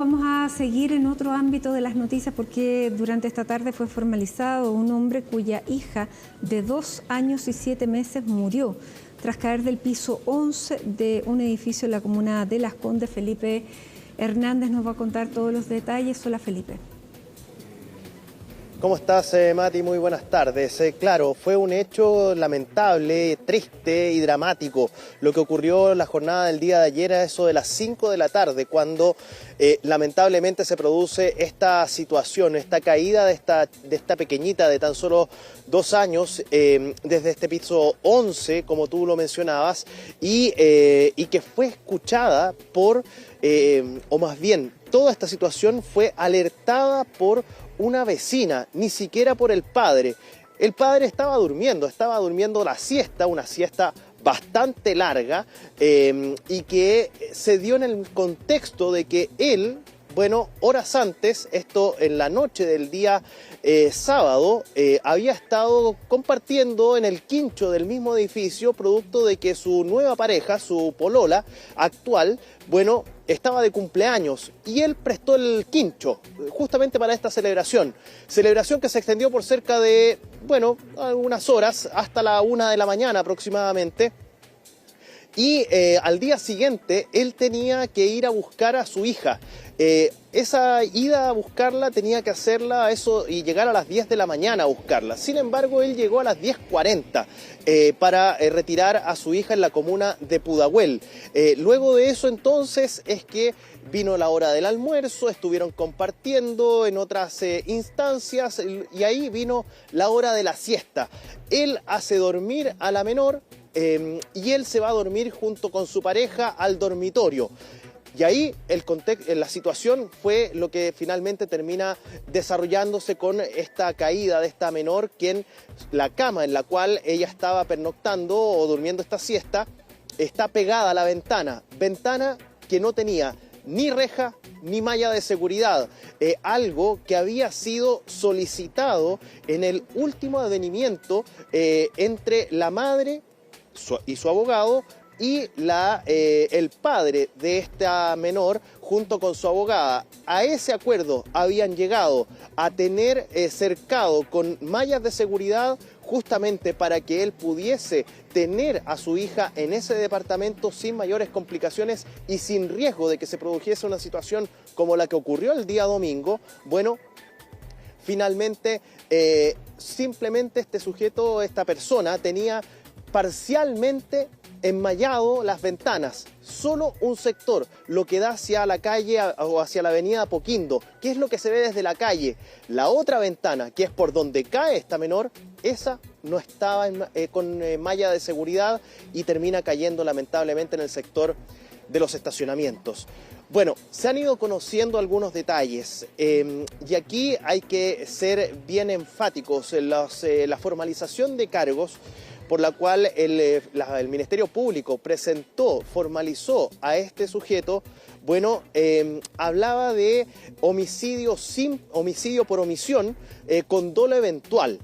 Vamos a seguir en otro ámbito de las noticias porque durante esta tarde fue formalizado un hombre cuya hija de 2 años y 7 meses murió tras caer del piso 11 de un edificio en la comuna de Las Condes. Felipe Hernández nos va a contar todos los detalles. Hola, Felipe. ¿Cómo estás, Mati? Muy buenas tardes. Claro, fue un hecho lamentable, triste y dramático lo que ocurrió en la jornada del día de ayer a eso de las 5 de la tarde, cuando lamentablemente se produce esta situación, esta caída de esta pequeñita de tan solo 2 años desde este piso 11, como tú lo mencionabas, y que fue escuchada por, o más bien, toda esta situación fue alertada por una vecina, ni siquiera por el padre. El padre estaba durmiendo la siesta, una siesta bastante larga, y que se dio en el contexto de que él, bueno, horas antes, esto en la noche del día sábado, había estado compartiendo en el quincho del mismo edificio, producto de que su nueva pareja, su polola actual, bueno, estaba de cumpleaños y él prestó el quincho justamente para esta celebración que se extendió por cerca de, bueno, algunas horas, hasta la 1 de la mañana aproximadamente. Y al día siguiente él tenía que ir a buscar a su hija. Esa ida a buscarla tenía que hacerla eso y llegar a las 10 de la mañana a buscarla. Sin embargo, él llegó a las 10:40 para retirar a su hija en la comuna de Pudahuel. Luego de eso entonces es que vino la hora del almuerzo, estuvieron compartiendo en otras instancias y ahí vino la hora de la siesta. Él hace dormir a la menor y él se va a dormir junto con su pareja al dormitorio. Y ahí la situación fue lo que finalmente termina desarrollándose con esta caída de esta menor, quien la cama en la cual ella estaba pernoctando o durmiendo esta siesta está pegada a la ventana que no tenía ni reja ni malla de seguridad, algo que había sido solicitado en el último advenimiento entre la madre y su abogado y el padre de esta menor junto con su abogada. A ese acuerdo habían llegado a tener cercado con mallas de seguridad justamente para que él pudiese tener a su hija en ese departamento sin mayores complicaciones y sin riesgo de que se produjese una situación como la que ocurrió el día domingo. Bueno, finalmente simplemente este sujeto, esta persona, tenía parcialmente enmallado las ventanas, solo un sector, lo que da hacia la calle o hacia la avenida Apoquindo, que es lo que se ve desde la calle. La otra ventana, que es por donde cae esta menor, esa no estaba con malla de seguridad y termina cayendo lamentablemente en el sector de los estacionamientos. Bueno, se han ido conociendo algunos detalles y aquí hay que ser bien enfáticos en la formalización de cargos por la cual el Ministerio Público formalizó a este sujeto. Bueno, hablaba de homicidio por omisión con dolo eventual.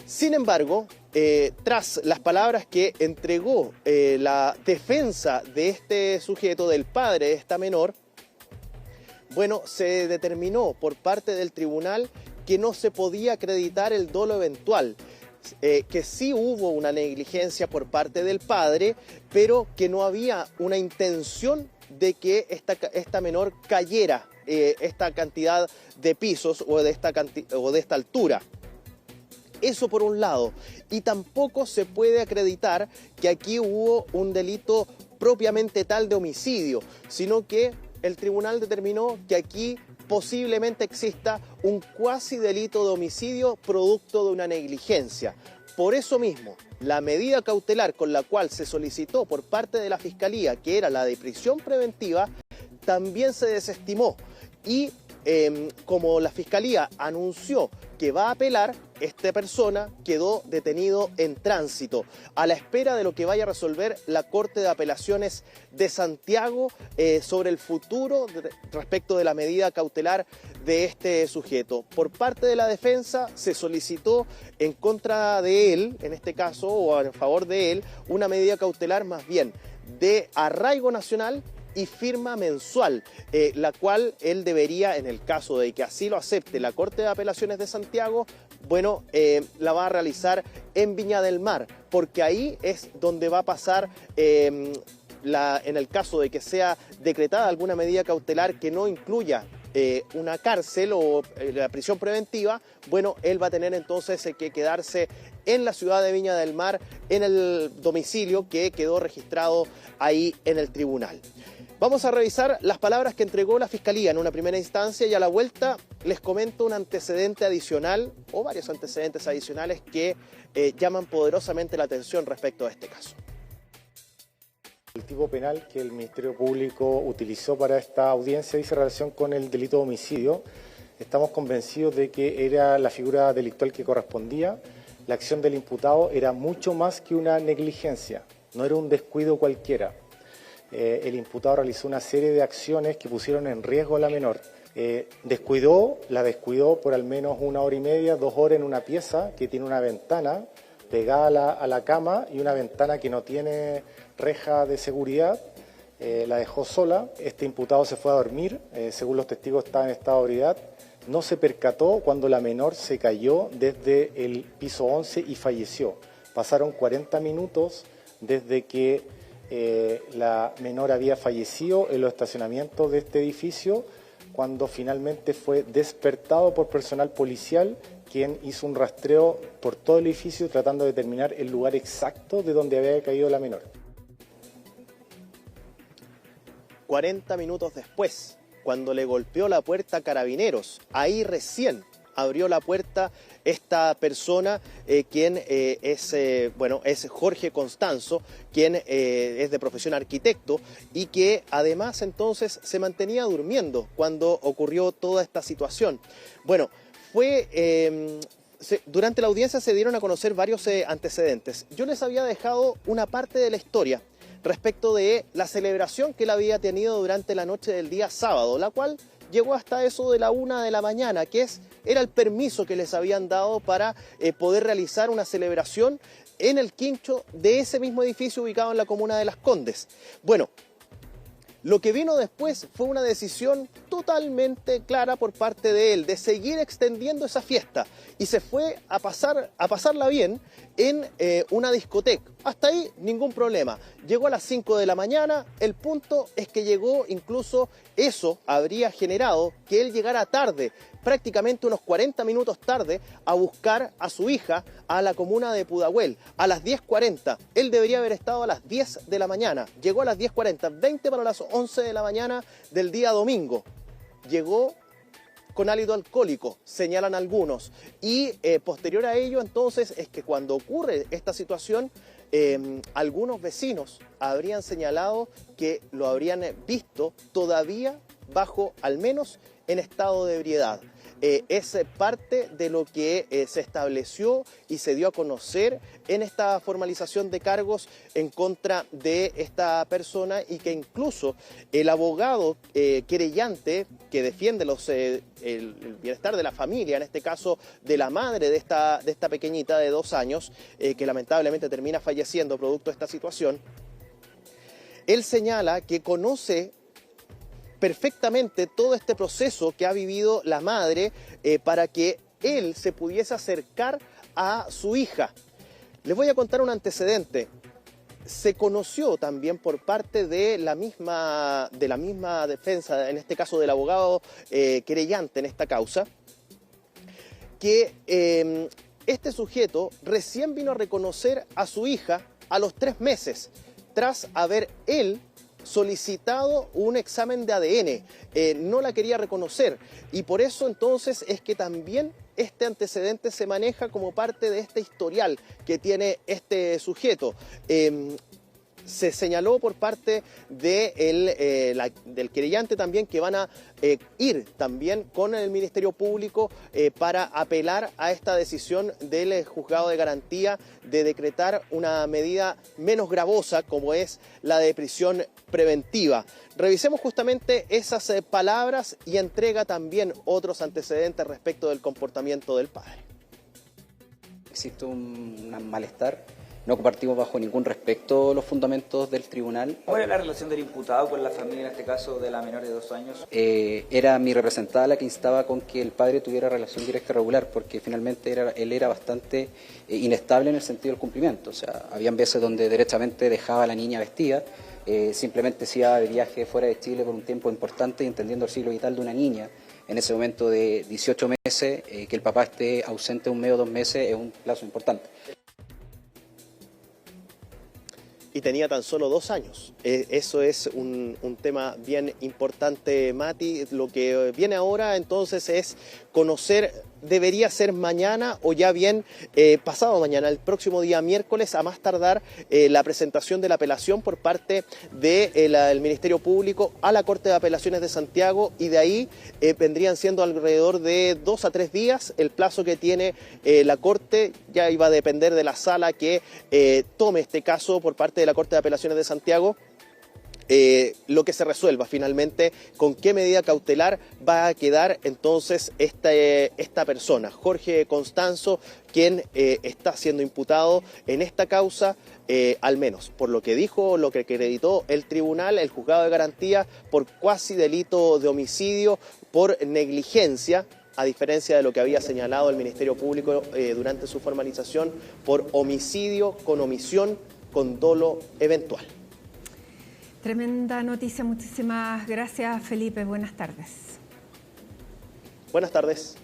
Sin embargo, tras las palabras que entregó la defensa de este sujeto, del padre de esta menor, bueno, se determinó por parte del tribunal que no se podía acreditar el dolo eventual. Que sí hubo una negligencia por parte del padre, pero que no había una intención de que esta menor cayera esta cantidad de pisos o de esta altura. Eso por un lado. Y tampoco se puede acreditar que aquí hubo un delito propiamente tal de homicidio, sino que el tribunal determinó que aquí posiblemente exista un cuasi delito de homicidio producto de una negligencia. Por eso mismo, la medida cautelar con la cual se solicitó por parte de la Fiscalía, que era la de prisión preventiva, también se desestimó. Y como la Fiscalía anunció que va a apelar, esta persona quedó detenido en tránsito, a la espera de lo que vaya a resolver la Corte de Apelaciones de Santiago sobre el futuro respecto de la medida cautelar de este sujeto. Por parte de la defensa se solicitó en contra de él, en este caso, o en favor de él, una medida cautelar más bien de arraigo nacional y firma mensual, la cual él debería, en el caso de que así lo acepte la Corte de Apelaciones de Santiago, bueno, la va a realizar en Viña del Mar, porque ahí es donde va a pasar en el caso de que sea decretada alguna medida cautelar que no incluya una cárcel o la prisión preventiva, bueno, él va a tener entonces que quedarse en la ciudad de Viña del Mar, en el domicilio que quedó registrado ahí en el tribunal. Vamos a revisar las palabras que entregó la Fiscalía en una primera instancia y a la vuelta les comento un antecedente adicional o varios antecedentes adicionales que llaman poderosamente la atención respecto a este caso. El tipo penal que el Ministerio Público utilizó para esta audiencia dice relación con el delito de homicidio. Estamos convencidos de que era la figura delictual que correspondía. La acción del imputado era mucho más que una negligencia, no era un descuido cualquiera. El imputado realizó una serie de acciones que pusieron en riesgo a la menor. La descuidó por al menos 1 hora y media, 2 horas en una pieza que tiene una ventana pegada a la cama y una ventana que no tiene reja de seguridad. La dejó sola. Este imputado se fue a dormir, según los testigos estaba en estado de ebriedad. No se percató cuando la menor se cayó desde el piso 11 y falleció. Pasaron 40 minutos desde que la menor había fallecido en los estacionamientos de este edificio, cuando finalmente fue despertado por personal policial, quien hizo un rastreo por todo el edificio tratando de determinar el lugar exacto de donde había caído la menor. 40 minutos después, cuando le golpeó la puerta a Carabineros, ahí recién abrió la puerta esta persona, quien es Jorge Constanzo, quien es de profesión arquitecto y que además entonces se mantenía durmiendo cuando ocurrió toda esta situación. Bueno, durante la audiencia se dieron a conocer varios antecedentes. Yo les había dejado una parte de la historia respecto de la celebración que él había tenido durante la noche del día sábado, la cual llegó hasta eso de la 1 de la mañana, que era el permiso que les habían dado para poder realizar una celebración en el quincho de ese mismo edificio ubicado en la comuna de Las Condes. Bueno, lo que vino después fue una decisión totalmente clara por parte de él de seguir extendiendo esa fiesta y se fue a pasarla bien en una discoteca. Hasta ahí ningún problema. Llegó a las 5 de la mañana, el punto es que llegó, incluso eso habría generado que él llegara tarde, prácticamente unos 40 minutos tarde, a buscar a su hija a la comuna de Pudahuel, a las 10:40. Él debería haber estado a las 10 de la mañana. Llegó a las 10:40, 20 para las 11 de la mañana del día domingo. Llegó con hálito alcohólico, señalan algunos. Y posterior a ello, entonces, es que cuando ocurre esta situación, algunos vecinos habrían señalado que lo habrían visto todavía bajo, al menos, en estado de ebriedad. Es parte de lo que se estableció y se dio a conocer en esta formalización de cargos en contra de esta persona y que incluso el abogado querellante que defiende el bienestar de la familia, en este caso de la madre de esta pequeñita de 2 años, que lamentablemente termina falleciendo producto de esta situación, él señala que conoce perfectamente todo este proceso que ha vivido la madre para que él se pudiese acercar a su hija. Les voy a contar un antecedente. Se conoció también por parte de la misma defensa, en este caso del abogado querellante en esta causa, que este sujeto recién vino a reconocer a su hija a los 3 meses, tras haber él solicitado un examen de ADN, no la quería reconocer y por eso entonces es que también este antecedente se maneja como parte de este historial que tiene este sujeto. Se señaló por parte del querellante también que van a ir también con el Ministerio Público para apelar a esta decisión del juzgado de garantía de decretar una medida menos gravosa como es la de prisión preventiva. Revisemos justamente esas palabras y entrega también otros antecedentes respecto del comportamiento del padre. Existe un malestar No compartimos bajo ningún respecto los fundamentos del tribunal. ¿Cuál es la relación del imputado con la familia, en este caso de la menor de 2 años? Era mi representada la que instaba con que el padre tuviera relación directa y regular, porque finalmente él era bastante inestable en el sentido del cumplimiento. O sea, habían veces donde derechamente dejaba a la niña vestida, simplemente se iba de viaje fuera de Chile por un tiempo importante y entendiendo el ciclo vital de una niña. En ese momento de 18 meses, que el papá esté ausente 1 mes o 2 meses es un plazo importante. Y tenía tan solo 2 años. Eso es un tema bien importante, Mati. Lo que viene ahora entonces es conocer, debería ser mañana o ya bien pasado mañana, el próximo día miércoles, a más tardar, la presentación de la apelación por parte del Ministerio Público a la Corte de Apelaciones de Santiago, y de ahí vendrían siendo alrededor de 2 a 3 días el plazo que tiene la Corte. Ya iba a depender de la sala que tome este caso por parte de la Corte de Apelaciones de Santiago. Lo que se resuelva finalmente, con qué medida cautelar va a quedar entonces esta persona, Jorge Constanzo, quien está siendo imputado en esta causa, al menos por lo que dijo, lo que acreditó el tribunal, el juzgado de garantía, por cuasi delito de homicidio, por negligencia, a diferencia de lo que había señalado el Ministerio Público durante su formalización, por homicidio con omisión con dolo eventual. Tremenda noticia, muchísimas gracias, Felipe. Buenas tardes. Buenas tardes.